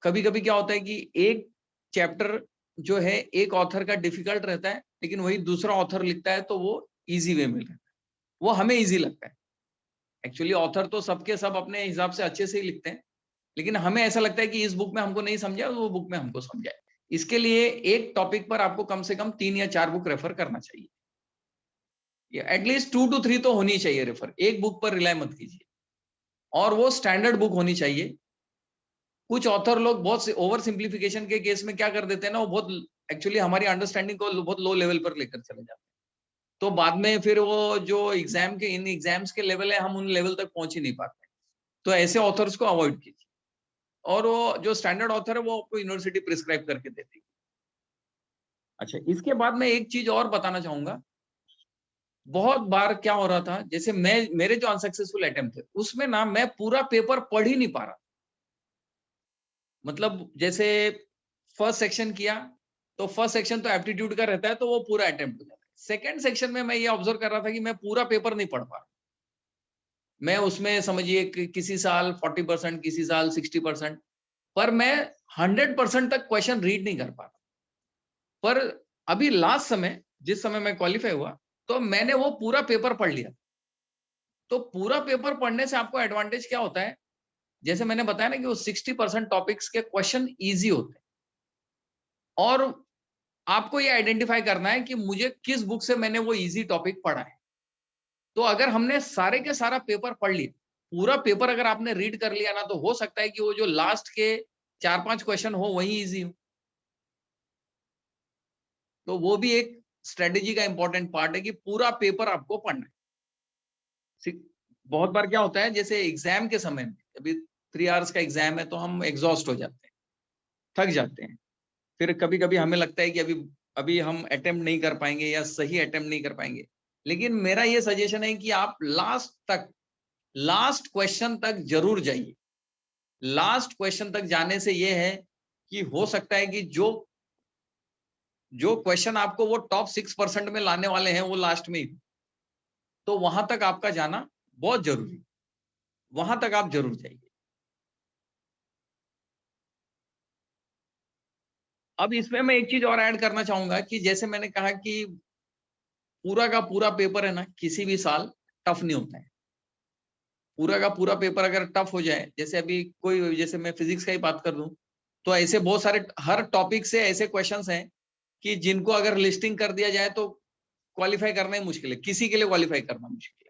कभी कभी क्या होता है कि एक चैप्टर जो है एक ऑथर का डिफिकल्ट रहता है, लेकिन वही दूसरा ऑथर लिखता है तो वो इजी वे में रहता है, वो हमें इजी लगता है। एक्चुअली ऑथर तो सबके सब अपने हिसाब से अच्छे से ही लिखते हैं, लेकिन हमें ऐसा लगता है कि इस बुक में हमको नहीं समझा, वो बुक में हमको समझाए। इसके लिए एक टॉपिक पर आपको कम से कम 3 या 4 बुक रेफर करना चाहिए, एटलीस्ट 2 to 3 तो होनी चाहिए रेफर, एक बुक पर रिलाय मत कीजिए, और वो स्टैंडर्ड बुक होनी चाहिए। कुछ ऑथर लोग बहुत ओवर सिंप्लीफिकेशन के केस में क्या कर देते हैं ना, वो बहुत एक्चुअली हमारी अंडरस्टैंडिंग को बहुत लो लेवल पर लेकर चले जाते हैं, तो बाद में फिर वो जो एग्जाम के, इन एग्जाम्स के लेवल है, हम उन लेवल तक पहुंच ही नहीं पाते। तो ऐसे ऑथर्स को अवॉइड कीजिए, और वो जो स्टैंडर्ड ऑथर है वो आपको यूनिवर्सिटी प्रिस्क्राइब करके देती है। अच्छा, इसके बाद मैं एक चीज और बताना चाहूंगा। बहुत बार क्या हो रहा था, जैसे मेरे जो अनसक्सेसफुल अटेम्प्ट थे उसमें ना मैं पूरा पेपर पढ़ ही नहीं पा रहा। मतलब जैसे फर्स्ट सेक्शन किया, तो फर्स्ट सेक्शन तो एप्टीट्यूड का रहता है, तो वो पूरा अटेम्प्ट हो जाता है। सेकंड सेक्शन में मैं ये ऑब्जर्व कर रहा था कि मैं पूरा पेपर नहीं पढ़ पा रहा। मैं उसमें समझिए किसी साल 40%, किसी साल 60%, पर मैं 100% तक क्वेश्चन रीड नहीं कर पा रहा। पर अभी लास्ट समय, जिस समय मैं क्वालिफाई हुआ, तो मैंने वो पूरा पेपर पढ़ लिया। तो पूरा पेपर पढ़ने से आपको एडवांटेज क्या होता है, जैसे मैंने बताया ना कि वो 60% टॉपिक्स के क्वेश्चन इजी होते हैं, और आपको ये आइडेंटिफाई करना है कि मुझे किस बुक से मैंने वो इजी टॉपिक पढ़ा है। तो अगर हमने सारे के सारा पेपर पढ़ लिया, पूरा पेपर अगर आपने रीड कर लिया ना, तो हो सकता है कि वो जो लास्ट के 4-5 क्वेश्चन हो वही इजी हो। तो वो भी एक स्ट्रेटेजी का इंपॉर्टेंट पार्ट है कि पूरा पेपर आपको पढ़ना है। बहुत बार क्या होता है, जैसे एग्जाम के समय में, अभी 3 आवर्स का एग्जाम है तो हम एग्जॉस्ट हो जाते हैं, थक जाते हैं। फिर कभी कभी हमें लगता है कि अभी अभी हम अटेम्प्ट नहीं कर पाएंगे या सही अटेम्प्ट नहीं कर पाएंगे। लेकिन मेरा ये सजेशन है कि आप लास्ट क्वेश्चन तक जरूर जाइए। लास्ट क्वेश्चन तक जाने से ये है कि हो सकता है कि जो क्वेश्चन आपको वो टॉप 6% में लाने वाले हैं वो लास्ट में ही, तो वहां तक आपका जाना बहुत जरूरी, वहां तक आप जरूर जाइए। अब इसमें मैं एक चीज और ऐड करना चाहूंगा कि जैसे मैंने कहा कि पूरा का पूरा पेपर है ना, किसी भी साल टफ नहीं होता है। पूरा का पूरा पेपर अगर टफ हो जाए, जैसे अभी कोई, जैसे मैं फिजिक्स का ही बात कर दूं, तो ऐसे बहुत सारे हर टॉपिक से ऐसे क्वेश्चंस हैं कि जिनको अगर लिस्टिंग कर दिया जाए तो क्वालिफाई करना ही मुश्किल है, किसी के लिए क्वालिफाई करना मुश्किल है।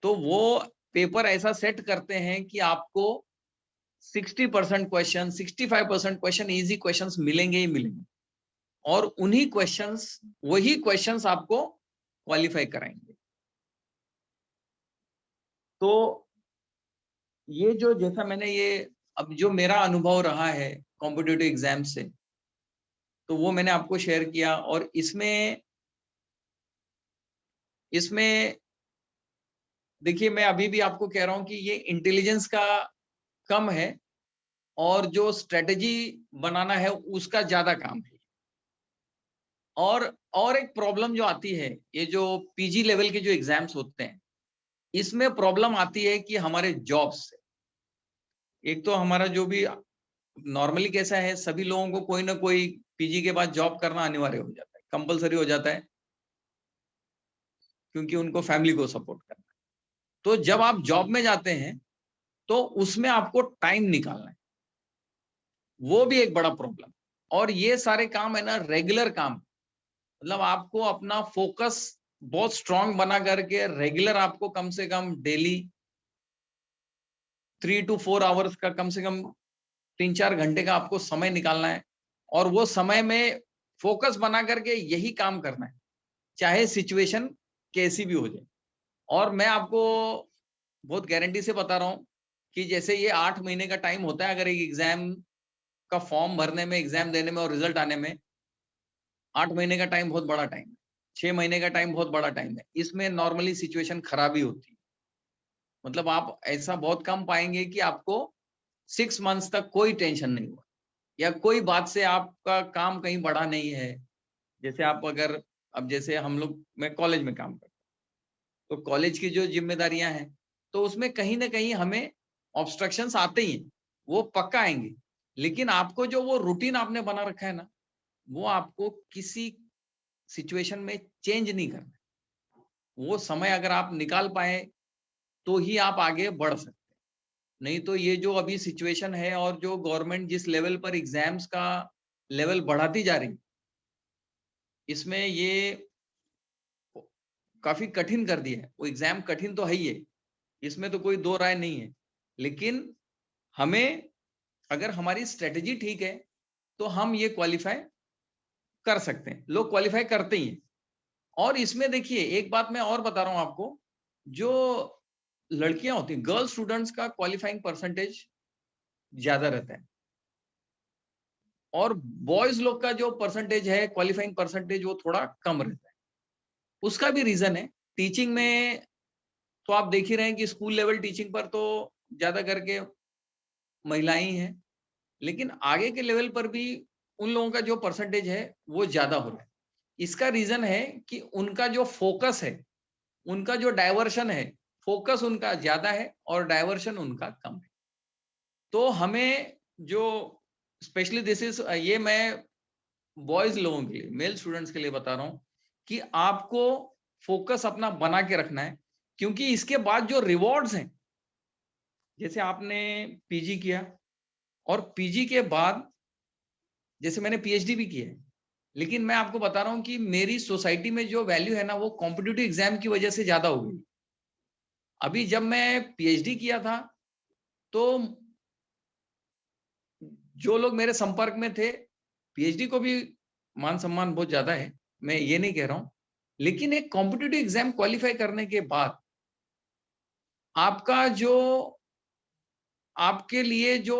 तो वो पेपर ऐसा सेट करते हैं कि आपको 60% क्वेश्चन, 65% क्वेश्चन, इजी क्वेश्चंस मिलेंगे ही मिलेंगे, और उन्हीं क्वेश्चंस, वही क्वेश्चंस आपको क्वालिफाई कराएंगे। तो ये जो, जैसा मैंने ये अब जो मेरा अनुभव रहा है कॉम्पिटिटिव एग्जाम से, तो वो मैंने आपको शेयर किया। और इसमें देखिए, मैं अभी भी आपको कह रहा हूं कि ये इंटेलिजेंस का कम है और जो स्ट्रेटेजी बनाना है उसका ज्यादा काम है। और एक प्रॉब्लम जो आती है, ये जो पीजी लेवल के जो एग्जाम्स होते हैं, इसमें प्रॉब्लम आती है कि हमारे जॉब्स से, एक तो हमारा जो भी नॉर्मली कैसा है, सभी लोगों को कोई ना कोई पीजी के बाद जॉब करना अनिवार्य हो जाता है, कंपलसरी हो जाता है, क्योंकि उनको फैमिली को सपोर्ट करना है। तो जब आप जॉब में जाते हैं तो उसमें आपको टाइम निकालना है, वो भी एक बड़ा प्रॉब्लम। और ये सारे काम है ना, रेगुलर काम, मतलब आपको अपना फोकस बहुत स्ट्रांग बना करके रेगुलर आपको कम से कम डेली 3 to 4 आवर्स का, कम से कम 3-4 घंटे का आपको समय निकालना है, और वो समय में फोकस बना करके यही काम करना है, चाहे सिचुएशन कैसी भी हो जाए। और मैं आपको बहुत गारंटी से बता रहा हूँ कि जैसे ये 8 महीने का टाइम होता है, अगर एक एग्जाम का फॉर्म भरने में, एग्जाम देने में और रिजल्ट आने में, 8 महीने का टाइम बहुत बड़ा टाइम है, 6 महीने का टाइम बहुत बड़ा टाइम है। इसमें नॉर्मली सिचुएशन खराब ही होती है, मतलब आप ऐसा बहुत कम पाएंगे कि आपको 6 मंथ्स तक कोई टेंशन नहीं हुआ, या कोई बात से आपका काम कहीं बढ़ा नहीं है। जैसे आप अगर, अब जैसे हम लोग, मैं कॉलेज में काम करता हूँ, तो कॉलेज की जो जिम्मेदारियां हैं, तो उसमें कहीं ना कहीं हमें ऑब्स्ट्रक्शंस आते ही हैं, वो पक्का आएंगे। लेकिन आपको जो वो रूटीन आपने बना रखा है ना, वो आपको किसी सिचुएशन में चेंज नहीं करना। वो समय अगर आप निकाल पाए तो ही आप आगे बढ़ सकते हैं। नहीं तो ये जो अभी सिचुएशन है, और जो गवर्नमेंट जिस लेवल पर एग्जाम्स का लेवल बढ़ाती जा रही, इसमें ये काफी कठिन कर दिया है। वो एग्जाम कठिन तो है ही है, इसमें तो कोई दो राय नहीं है। लेकिन हमें, अगर हमारी स्ट्रेटेजी ठीक है, तो हम ये क्वालिफाई कर सकते हैं। लोग क्वालिफाई करते ही हैं। और इसमें देखिए, एक बात मैं और बता रहा हूं आपको, जो लड़कियां होती हैं, गर्ल स्टूडेंट्स का क्वालिफाइंग परसेंटेज ज्यादा रहता है, और बॉयज लोग का जो परसेंटेज है, क्वालिफाइंग परसेंटेज, वो थोड़ा कम रहता है। उसका भी रीजन है, टीचिंग में तो आप देख ही रहे हैं कि स्कूल लेवल टीचिंग पर तो ज्यादा करके महिलाएं ही हैं, लेकिन आगे के लेवल पर भी उन लोगों का जो परसेंटेज है वो ज्यादा हो रहा है। इसका रीजन है कि उनका जो फोकस है, उनका जो डायवर्शन है, फोकस उनका ज्यादा है और डायवर्शन उनका कम है। तो हमें जो, स्पेशली दिस इज, ये मैं बॉयज लोगों के लिए, मेल स्टूडेंट्स के लिए बता रहा हूं कि आपको फोकस अपना बना के रखना है, क्योंकि इसके बाद जो रिवॉर्ड्स हैं, जैसे आपने पीजी किया, और पीजी के बाद जैसे मैंने पीएचडी भी किया है, लेकिन मैं आपको बता रहा हूँ कि मेरी सोसाइटी में जो वैल्यू है ना, वो कॉम्पिटिटिव एग्जाम की वजह से ज्यादा हो गई। अभी जब मैं पीएचडी किया था, तो जो लोग मेरे संपर्क में थे, पीएचडी को भी मान सम्मान बहुत ज्यादा है, मैं ये नहीं कह रहा हूँ, लेकिन एक कॉम्पिटिटिव एग्जाम क्वालिफाई करने के बाद आपका जो आपके लिए जो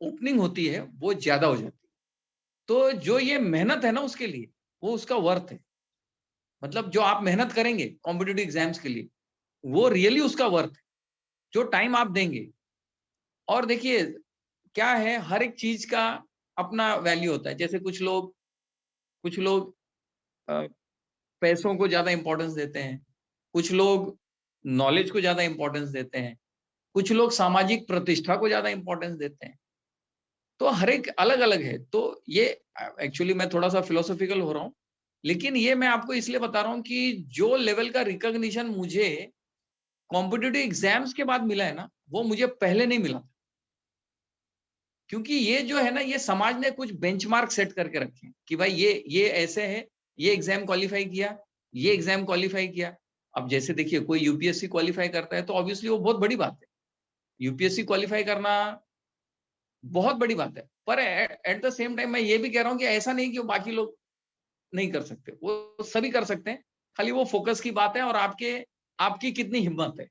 ओपनिंग होती है वो ज्यादा हो जाती है। तो जो ये मेहनत है ना उसके लिए, वो उसका वर्थ है। मतलब जो आप मेहनत करेंगे कॉम्पिटिटिव एग्जाम्स के लिए, वो रियली उसका वर्थ है, जो टाइम आप देंगे। और देखिए क्या है, हर एक चीज का अपना वैल्यू होता है। जैसे कुछ लोग अ, पैसों को ज्यादा इंपॉर्टेंस देते हैं, कुछ लोग नॉलेज को ज्यादा इंपॉर्टेंस देते हैं, कुछ लोग सामाजिक प्रतिष्ठा को ज्यादा इंपॉर्टेंस देते हैं। तो हर एक अलग अलग है। तो ये एक्चुअली मैं थोड़ा सा फिलोसॉफिकल हो रहा हूँ, लेकिन ये मैं आपको इसलिए बता रहा हूँ कि जो लेवल का रिकॉग्निशन मुझे कॉम्पिटिटिव एग्जाम्स के बाद मिला है ना, वो मुझे पहले नहीं मिला था। क्योंकि ये जो है ना, ये समाज ने कुछ बेंचमार्क सेट करके रखे हैं कि भाई ये ऐसे है, ये एग्जाम क्वालिफाई किया, ये एग्जाम क्वालिफाई किया। अब जैसे देखिए, कोई यूपीएससी क्वालिफाई करता है तो ऑब्वियसली वो बहुत बड़ी बात है। यूपीएससी क्वालिफाई करना बहुत बड़ी बात है। पर एट द सेम टाइम मैं ये भी कह रहा हूँ कि ऐसा नहीं कि वो बाकी लोग नहीं कर सकते, वो सभी कर सकते हैं। खाली वो फोकस की बात है और आपकी कितनी हिम्मत है।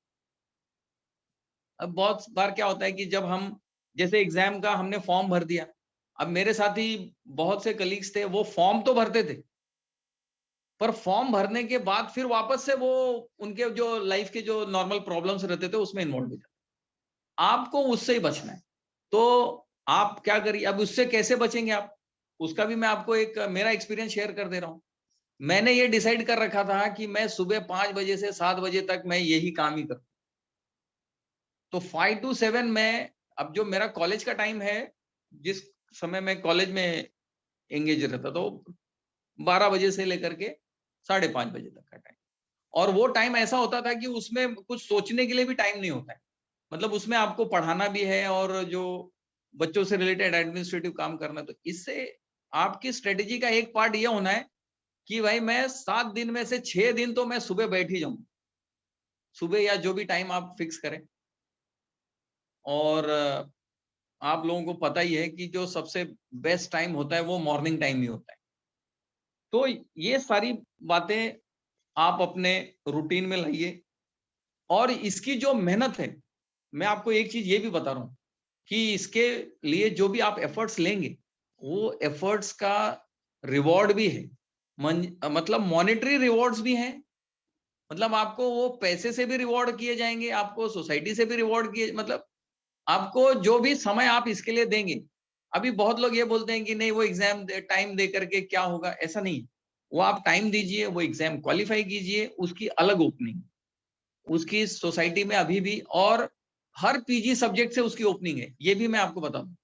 अब बहुत बार क्या होता है कि जब हम जैसे एग्जाम का हमने फॉर्म भर दिया, अब मेरे साथी बहुत से कलीग्स थे, वो फॉर्म तो भरते थे, पर फॉर्म भरने के बाद फिर वापस से वो उनके जो लाइफ के जो नॉर्मल प्रॉब्लम्स रहते थे उसमें इन्वॉल्व हो जाते। आपको उससे ही बचना है। तो आप क्या करिए, अब उससे कैसे बचेंगे आप, उसका भी मैं आपको एक मेरा एक्सपीरियंस शेयर कर दे रहा हूँ। मैंने ये डिसाइड कर रखा था कि मैं सुबह 5 बजे से 7 बजे तक मैं यही काम ही करूँ। तो 5 टू 7 में, अब जो मेरा कॉलेज का टाइम है, जिस समय मैं कॉलेज में एंगेज रहता, तो 12 बजे से लेकर के 5:30 बजे तक का टाइम। और वो टाइम ऐसा होता था कि उसमें कुछ सोचने के लिए भी टाइम नहीं होता है। मतलब उसमें आपको पढ़ाना भी है और जो बच्चों से रिलेटेड एडमिनिस्ट्रेटिव काम करना है। तो इससे आपकी स्ट्रेटेजी का एक पार्ट ये होना है कि भाई मैं 7 दिन में से 6 दिन तो मैं सुबह बैठ ही जाऊँ। सुबह या जो भी टाइम आप फिक्स करें। और आप लोगों को पता ही है कि जो सबसे बेस्ट टाइम होता है वो मॉर्निंग टाइम ही होता है। तो ये सारी बातें आप अपने रूटीन में लाइए। और इसकी जो मेहनत है, मैं आपको एक चीज ये भी बता रहा हूँ कि इसके लिए जो भी आप एफर्ट्स लेंगे, वो एफर्ट्स का रिवॉर्ड भी है। मतलब मॉनेटरी रिवॉर्ड्स भी हैं। मतलब आपको वो पैसे से भी रिवॉर्ड किए जाएंगे, आपको सोसाइटी से भी रिवॉर्ड किए, मतलब आपको जो भी समय आप इसके लिए देंगे। अभी बहुत लोग ये बोलते हैं कि नहीं, वो एग्जाम टाइम दे करके क्या होगा, ऐसा नहीं है। वो आप टाइम दीजिए, वो एग्जाम क्वालिफाई कीजिए, उसकी अलग ओपनिंग, उसकी सोसाइटी में अभी भी। और हर पीजी सब्जेक्ट से उसकी ओपनिंग है, ये भी मैं आपको बता दूं।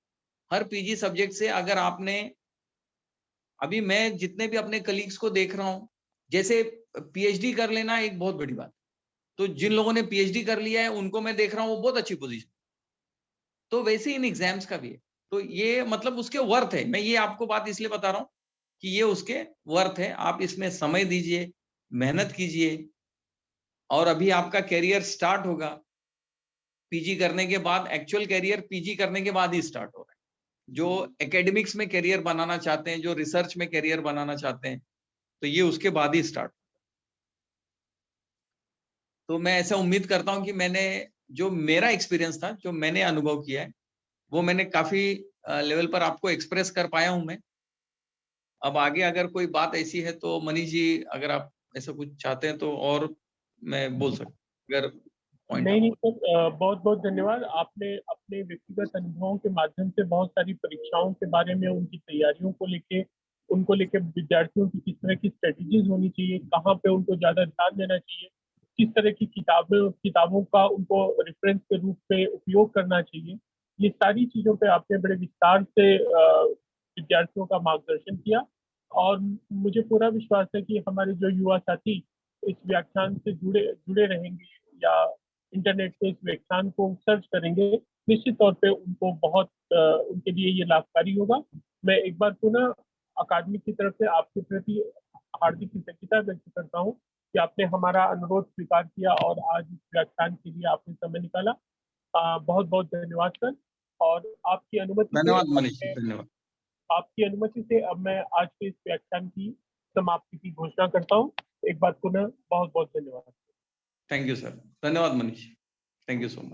हर पीजी सब्जेक्ट से अगर आपने, अभी मैं जितने भी अपने कलीग्स को देख रहा हूँ, जैसे पीएचडी कर लेना एक बहुत बड़ी बात। तो जिन लोगों ने पीएचडी कर लिया है उनको मैं देख रहा हूँ वो बहुत अच्छी पोजीशन। तो वैसे ही इन एग्जाम्स का भी है। तो ये मतलब उसके वर्थ है। मैं ये आपको बात इसलिए बता रहा हूँ कि ये उसके वर्थ है। आप इसमें समय दीजिए, मेहनत कीजिए। और अभी आपका करियर स्टार्ट होगा। पीजी करने के बाद एक्चुअल करियर पीजी करने के बाद ही स्टार्ट हो रहा है। जो एकेडमिक्स में करियर बनाना चाहते हैं, जो रिसर्च में करियर बनाना चाहते हैं, तो ये उसके बाद ही स्टार्ट। तो मैं ऐसा उम्मीद करता हूँ कि मैंने जो मेरा एक्सपीरियंस था, जो मैंने अनुभव किया है, वो मैंने काफी लेवल पर आपको एक्सप्रेस कर पाया हूं मैं। अब आगे अगर कोई बात ऐसी है तो मनीष जी, अगर आप ऐसा कुछ चाहते हैं तो और मैं बोल सकता हूं, अगर पॉइंट नहीं आप। नहीं सर, बहुत बहुत धन्यवाद। आपने अपने व्यक्तिगत अनुभवों के माध्यम से बहुत सारी परीक्षाओं के बारे में, उनकी तैयारियों को लेके, उनको लेके विद्यार्थियों की किस तरह की स्ट्रेटेजीज होनी चाहिए, कहाँ पे उनको ज्यादा ध्यान देना चाहिए, किस तरह की किताबों का उनको रेफरेंस के रूप में उपयोग करना चाहिए, ये सारी चीजों पे आपने बड़े विस्तार से विद्यार्थियों का मार्गदर्शन किया। और मुझे पूरा विश्वास है कि हमारे जो युवा साथी इस व्याख्यान से जुड़े जुड़े रहेंगे या इंटरनेट पे इस व्याख्यान को सर्च करेंगे, निश्चित तौर पे उनको बहुत उनके लिए ये लाभकारी होगा। मैं एक बार पुनः अकादमी की तरफ से आपके प्रति हार्दिक कृतज्ञता व्यक्त करता हूँ कि आपने हमारा अनुरोध स्वीकार किया और आज इस व्याख्यान के लिए आपने समय निकाला। बहुत बहुत धन्यवाद सर। और आपकी अनुमति से धन्यवाद मनीष, धन्यवाद। आपकी अनुमति से अब मैं आज के इस व्याख्यान की समाप्ति की घोषणा करता हूँ। एक बार पुनः बहुत बहुत धन्यवाद। थैंक यू सर, धन्यवाद Manish, thank you so much.